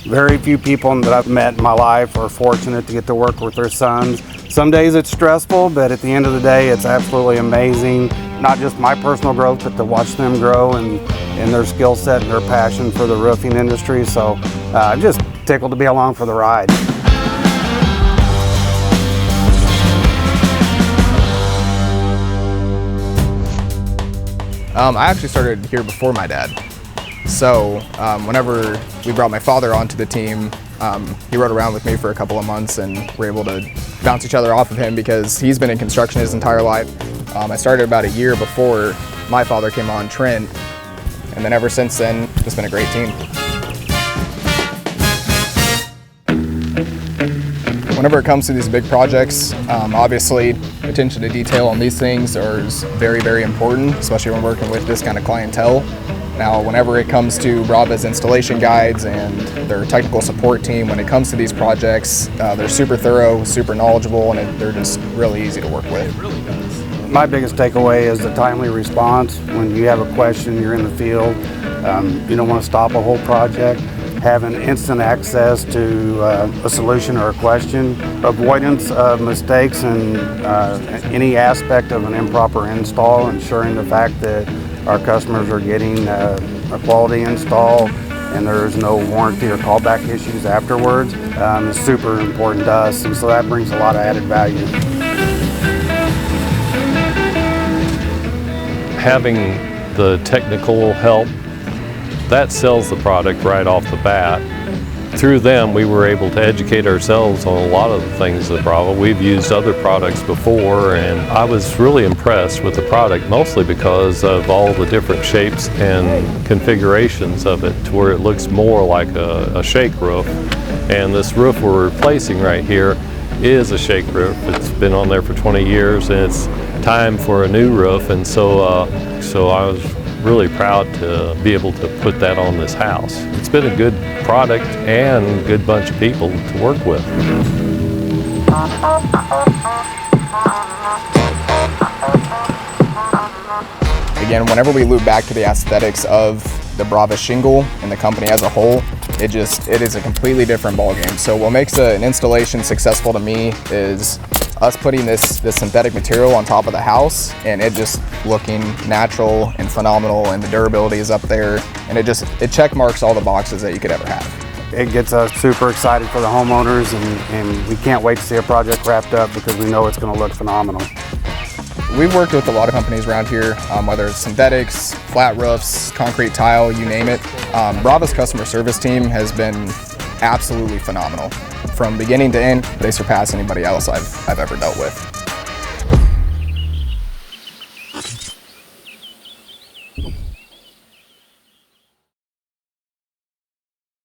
Very few people that I've met in my life are fortunate to get to work with their sons. Some days it's stressful, but at the end of the day, it's absolutely amazing. Not just my personal growth, but to watch them grow and their skill set and their passion for the roofing industry. So I'm just tickled to be along for the ride. I actually started here before my dad. So whenever we brought my father onto the team, he rode around with me for a couple of months and we're able to bounce each other off of him because he's been in construction his entire life. I started about a year before my father came on, Trent, and then ever since then, it's been a great team. Whenever it comes to these big projects, obviously attention to detail on these things is very, very important, especially when working with this kind of clientele. Now, whenever it comes to Brava's installation guides and their technical support team, when it comes to these projects, they're super thorough, super knowledgeable, and they're just really easy to work with. My biggest takeaway is the timely response. When you have a question, you're in the field, you don't want to stop a whole project. Having instant access to a solution or a question, avoidance of mistakes and any aspect of an improper install, ensuring the fact that our customers are getting a quality install and there's no warranty or callback issues afterwards is super important to us, and so that brings a lot of added value. Having the technical help, that sells the product right off the bat. Through them, we were able to educate ourselves on a lot of the things at Brava. We've used other products before, and I was really impressed with the product, mostly because of all the different shapes and configurations of it, to where it looks more like a shake roof. And this roof we're replacing right here is a shake roof. It's been on there for 20 years, and it's time for a new roof, and so I was really proud to be able to put that on this house. It's been a good product and a good bunch of people to work with. Again, whenever we loop back to the aesthetics of the Brava shingle and the company as a whole, it is a completely different ballgame. So what makes an installation successful to me is us putting this synthetic material on top of the house and it just looking natural and phenomenal, and the durability is up there, and it check marks all the boxes that you could ever have. It gets us super excited for the homeowners, and we can't wait to see a project wrapped up because we know it's going to look phenomenal. We've worked with a lot of companies around here, whether it's synthetics, flat roofs, concrete tile, you name it. Brava's customer service team has been absolutely phenomenal. From beginning to end, they surpass anybody else I've ever dealt with.